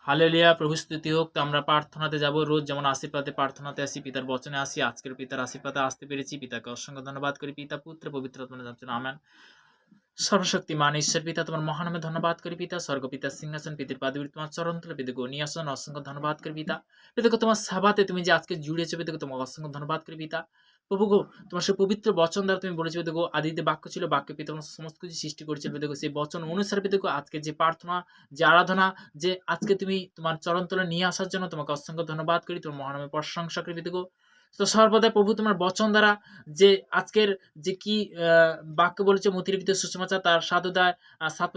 Hallelujah, প্রভু স্তুতি হোক। তো আমরা প্রার্থনাতে যাব, রোজ যেমন আশীর্বাদে প্রার্থনাতে আসি, পিতার বচনে আসি। আজকের পিতার আশীর্বাদে আসতে পেরেছি, পিতাকে অসংখ্য ধন্যবাদ করি। পিতা, পুত্র, পবিত্র আত্মার নামে আমেন। সর্বশক্তিমান ঈশ্বর পিতা, তোমার মহানামে ধন্যবাদ করি পিতা। স্বর্গ পিতার সিংহাসন, পিতার পাদবীর তোমার চরণ তলে, পিতাকে নিয়াসন অসংখ্য ধন্যবাদ করি পিতা। পিতাকে তোমার সাবাতে তুমি যে আজকে জুড়েছো, পিতাকে তোমার অসংখ্য ধন্যবাদ করি পিতা। প্রভু গো, তোমার সেই পবিত্র বচন দ্বারা তুমি বলেছো পিতাগো, আদিতে বাক্য ছিল, বাক্য পিতা তোমার সমস্ত কিছু সৃষ্টি করেছিল পিতাগো। সেই বচন অনুসারে পিতাগো আজকে যে প্রার্থনা, যে আরাধনা, যে আজকে তুমি তোমার চরণ তলে নিয়ে আসার জন্য তোমাকে অসংখ্য ধন্যবাদ করি। তোমার মহানামে প্রশংসা করি পিতাগো। তো সর্বদা প্রভু তোমার বচন দ্বারা যে আজকের যে কি বাক্য বলেছে মতিলিখিত সুসমাচার, তার সাধুদায় সাত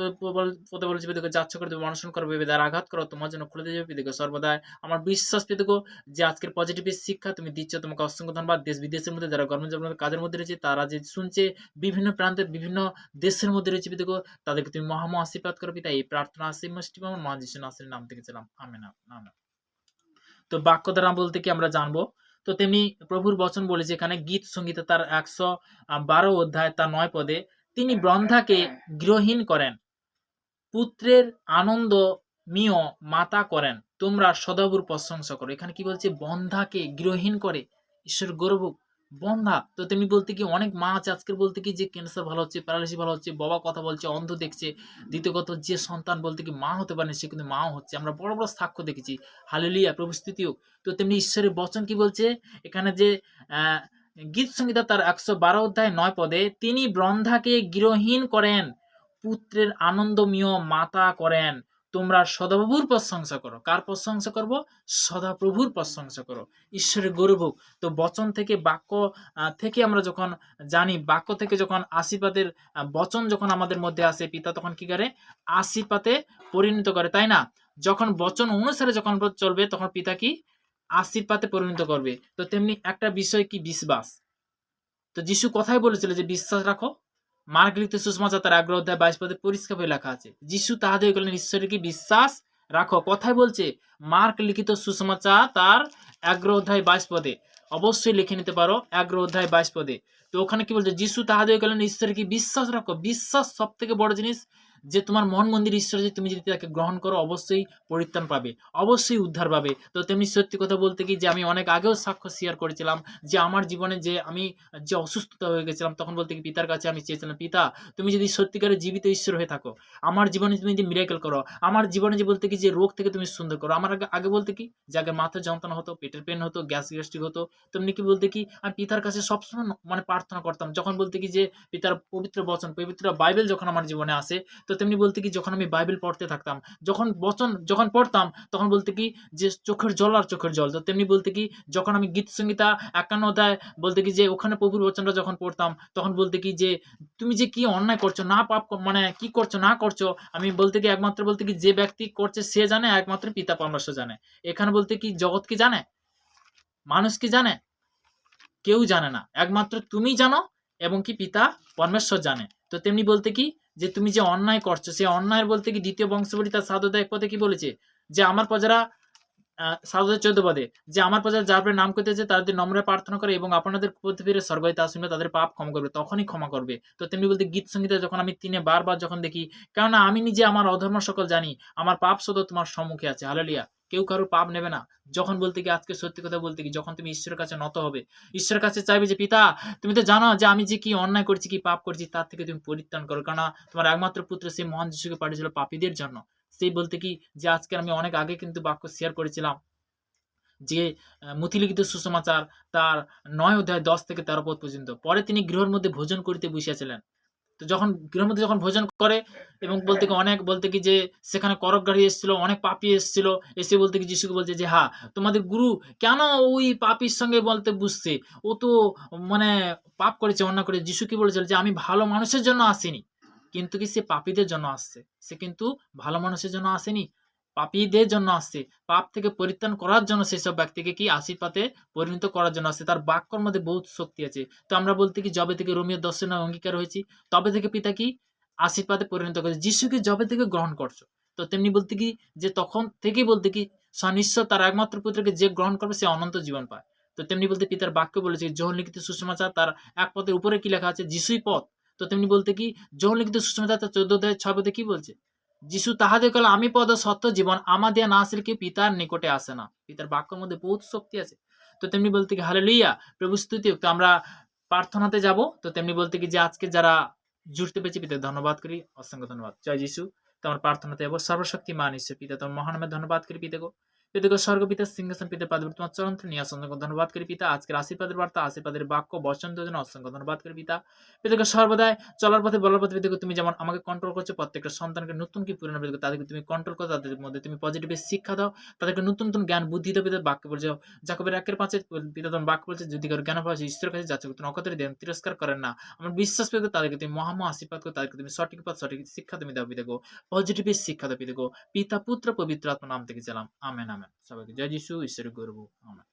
পদে বলেছে পিতাকে যাচ্ছ করে তুমি অনশন করবে, বেদার আঘাত করো, তোমার জন্য খুলে দিয়ে যাবে পিতাকে। সর্বদাই আমার বিশ্বাস পিতাকে যে আজকের পজিটিভ শিক্ষা তুমি দিচ্ছ, তোমাকে অসংখ্য ধন্যবাদ। দেশ বিদেশের মধ্যে যারা কর্মজীবনের কাজের মধ্যে রয়েছে, তারা যে শুনছে, বিভিন্ন প্রান্তের বিভিন্ন দেশের মধ্যে রয়েছে পিতাকে, তাদেরকে তুমি মহামা আশীর্বাদ করো পিতা। এই প্রার্থনা আসি মুষ্টি আমার মহান যিশু নাসিরের নাম থেকে ছিলাম, আমেন আমেন। তো বাক্য দ্বারা বলতে কি আমরা জানবো, তো তেমনি প্রভুর বচন বলেছে এখানে গীত সংগীতে তার 112 অধ্যায় তার 9 পদে, তিনি ব্রহ্মাকে গৃহহীন করেন, পুত্রের আনন্দ মিয় মাতা করেন, তোমরা সদাবুর প্রশংসা করো। এখানে কি বলছে, বন্ধাকে গৃহহীন করে ঈশ্বর গৌরব। বন্ধা তো তেমনি বলতে কি অনেক মা আছে আজকের, বলতে কি যে ক্যান্সার ভালো হচ্ছে, প্যারালাইসিস ভালো হচ্ছে, বাবা কথা বলছে, অন্ধ দেখছে। দ্বিতীয় কথা, যে সন্তান বলতে কি মা হতে পারে সে কিন্তু মাও হচ্ছে। আমরা বড় বড় সাক্ষ্য দেখেছি। হালেলুয়া, প্রভু স্তুতি হোক। তো তেমনি ঈশ্বরের বচন কি বলছে এখানে, যে আহ গীত সংহিতা তার 112 অধ্যায় 9 পদে, তিনি ব্রহ্মাকে গৃহহীন করেন, পুত্রের আনন্দমীয় মাতা করেন, তোমরা সদাপ্রভুর প্রশংসা করো। কার প্রশংসা করব? সদাপ্রভুর প্রশংসা করো। ঈশ্বরের গৌরব। তো বচন থেকে, বাক্য থেকে আমরা যখন জানি, বাক্য থেকে যখন আশীর্বাদের বচন যখন আমাদের মধ্যে আসে, পিতা তখন কি করে? আশীর্বাদে পরিণত করে, তাই না? যখন বচন অনুসারে যখন চলবে, তখন পিতা কি আশীর্বাদে পরিণত করবে। তো তেমনি একটা বিষয় কি, বিশ্বাস। তো যিশু কথাই বলেছিল যে বিশ্বাস রাখো। মার্ক লিখিত সুসমাচার তার 11 অধ্যায় 22 পদে পরিষ্কারভাবে লেখা আছে, যিশু তাহাদের বললেন ঈশ্বরের কি বিশ্বাস রাখো। কথাই বলছে মার্ক লিখিত সুসমাচার তার 11 অধ্যায় 22 পদে, অবশ্যই লিখে নিতে পারো, 11 অধ্যায় 22 পদে। তো ওখানে কি বলছে, যিশু তাহাদের বললেন ঈশ্বরের কি বিশ্বাস রাখো। বিশ্বাস সব থেকে বড় জিনিস, যে তোমার মন মন্দির ঈশ্বর, যে তুমি যদি তাকে গ্রহণ করো, অবশ্যই পরিত্রাণ পাবে, অবশ্যই উদ্ধার পাবে। তো তেমনি সত্যি কথা বলতে কি, যে আমি অনেক আগেও সাক্ষ্য শেয়ার করেছিলাম, যে আমার জীবনে যে আমি যে অসুস্থতা হয়ে গেছিলাম, তখন বলতে কি পিতার কাছে আমি চেয়েছিলাম, পিতা তুমি যদি সত্যিকারের জীবিত ঈশ্বর হয়ে থাকো, আমার জীবনে তুমি যদি মিরাকেল করো, আমার জীবনে যে বলতে কি যে রোগ থেকে তুমি সুন্দর করো। আমার আগে বলতে কি, যে আগে মাথার যন্ত্রণা হতো, পেটের পেন হতো, গ্যাস্ট্রিক হতো, তেমনি কি বলতে কি আমি পিতার কাছে সবসময় মানে প্রার্থনা করতাম, যখন বলতে কি যে পিতার পবিত্র বচন, পবিত্র বাইবেল যখন আমার জীবনে আসে, তো তেমনি বলতে কি যখন আমি বাইবেল পড়তে থাকতাম, যখন বচন যখন পড়তাম, তখন বলতে কি যে চোখের জল আর চোখের জল। তো তেমনি বলতে কি যখন আমি গীত সংহিতা 51 অধ্যায় বলতে কি যে ওখানে প্রভুর বচনটা যখন পড়তাম, তখন বলতে কি যে তুমি যে কি অন্যায় করছো, না পাপ মানে কি করছো না করছো, আমি বলতে কি একমাত্র বলতে কি যে ব্যক্তি করছে সে জানে, একমাত্র পিতা পরমেশ্বর জানে। এখানে বলতে কি জগৎ কি জানে, মানুষ কি জানে, কেউ জানে না, একমাত্র তুমি জানো এবং কি পিতা পরমেশ্বর জানে। তো তেমনি বলতে কি যে তুমি যে অন্যায় করছো, সে অন্যায়ের বলতে কি দ্বিতীয় বংশবলী তার 7 অধ্যায় 1 পদে কি বলেছে, যে আমার প্রজারা 7 অধ্যায় 14 পদে, যে আমার প্রজা যার উপরে নাম করিতেছে তাদের নম্রে প্রার্থনা করে এবং আপনাদের প্রতি ফিরে স্বর্গ হইতে আসিবে, তাদের পাপ ক্ষমা করবে, তখনই ক্ষমা করবে। তো তেমনি বলতে গীত সংগীতে যখন আমি 3 বারবার যখন দেখি, কেননা আমি নিজে আমার অধর্ম সকল জানি, আমার পাপ শুধু তোমার সম্মুখে আছে। হালেলুয়া। কেউ কারোর পাপ নেবে না। যখন বলতে কি আজকে সত্যি কথা বলতে কি, যখন তুমি ঈশ্বরের কাছে নত হবে, ঈশ্বরের কাছে চাইবে যে পিতা তুমি তো জানো যে আমি যে কি অন্যায় করছি, কি পাপ করছি, তার থেকে তুমি পরিত্রাণ করো, কারণ তোমার একমাত্র পুত্র সেই মহান যিশুকে পাঠিয়েছিল পাপীদের জন্য। সেই বলতে কি যে আজকে আমি অনেক আগে কিন্তু বাক্য শেয়ার করেছিলাম, যে মথিলিখিত সুসমাচার তার 9 অধ্যায় 10 থেকে 13 পদ পর্যন্ত। পরে তিনি গৃহের মধ্যে ভোজন করিতে বসিয়াছিলেন। তো যখন গৃহের মধ্যে যখন ভোজন করে এবং বলতে কি অনেক বলতে কি যে সেখানে করপগাড়ি এসেছিল, অনেক পাপী এসেছিল, এসে বলতে কি যিশুকে বলছে যে হ্যাঁ তোমাদের গুরু কেন ওই পাপীর সঙ্গে বলতে বুঝছে, ও তো মানে পাপ করেছে, অন্যায় করে। যিশু কি বলেছিল যে আমি ভালো মানুষের জন্য আসিনি, কিন্তু কি সে পাপীদের জন্য আসছে। সে কিন্তু ভালো মানুষের জন্য আসেনি, পাপীদের জন্য আসছে, পাপ থেকে পরিত্রাণ করার জন্য, সেসব ব্যক্তিকে কি আশীর্বাদে পরিণত করার জন্য আসছে। তার বাক্যর মধ্যে বহুত শক্তি আছে। তো আমরা বলতে কি যবে থেকে রোমীয় 10 অঙ্গীকার হয়েছি, তবে থেকে পিতা কি আশীর্বাদে পরিণত করেছে। যিশুকে যবে থেকে গ্রহণ করছো, তো তেমনি বলতে কি যে তখন থেকেই বলতে কি ঈশ্বর তার একমাত্র পুত্রকে যে গ্রহণ করবে সে অনন্ত জীবন পায়। তো তেমনি বলতে পিতার বাক্য বলেছে, যোহন লিখিত সুসমাচার তার 1 পদের উপরে কি লেখা আছে, যিশুই পথ। তো তেমনি বলতে কি যোহন লিখিত সুসমাচার তার 14 অধ্যায় 6 পদে কি বলছে, যিশু তাহাদের কল আমি পদ সত্য জীবন আমা দিয়া না আসলে কি পিতার নিকটে আসে না। পিতার বাক্যের মধ্যে বহুত শক্তি আছে। তো তেমনি বলতে কি হালেলুইয়া, প্রভু স্তুতি হোক। তো আমরা প্রার্থনাতে যাব। তো তেমনি বলতে কি যে আজকে যারা জুড়তে পেরেছি পিতাকে ধন্যবাদ করি, অসংখ্য ধন্যবাদ। জয় যিশু। তো আমার প্রার্থনাতে যাব। সর্বশক্তিমান ঈশ্বর পিতা তোমার মহানামে ধন্যবাদ করি পিতাগো। পিতাগো স্বর্গপিতার সিংহাসন পিতার পাদে তোমার চরণ নিয়ে অসংখ্য ধন্যবাদ করি পিতা। আজকের আশীর্বাদের বার্তা, আশীর্বাদের বাক্য বচন দেওয়ার জন্য অসংখ্য ধন্যবাদ করি পিতা। পিতাকে সর্বদাই চলার পথে বলার পথে পিতাকে তুমি যেমন আমাকে কন্ট্রোল করছো, প্রত্যেকটা সন্তানকে নতুন কি পুরনো পিতাকে তাদেরকে তুমি কন্ট্রোল করো, তাদের মধ্যে তুমি পজিটিভ শিক্ষা দাও, তাদেরকে নতুন নতুন জ্ঞান বুদ্ধি দাও পিতা। বাক্য বলছে জাকবের 1:5 পিতা তোমার বাক্য বলছে যদি কারো জ্ঞান পাওয়া ঈশ্বরের কাছে যাচ্ছে তুমি অকতরে দেন, তিরস্কার করেন না। আমার বিশ্বাস পেতে তাদেরকে তুমি মহামা আশীর্বাদ করো, তাদেরকে তুমি সঠিক পথ সঠিক শিক্ষা তুমি দাও পিতাগো, পজিটিভ শিক্ষা দাও পিতাগো। পিতা পুত্র পবিত্র আত্মা নাম থেকে চালাম, আমেন আমেন। সবাইকে জয় যিশু, ঈশ্বরের গৌরব। আমেন।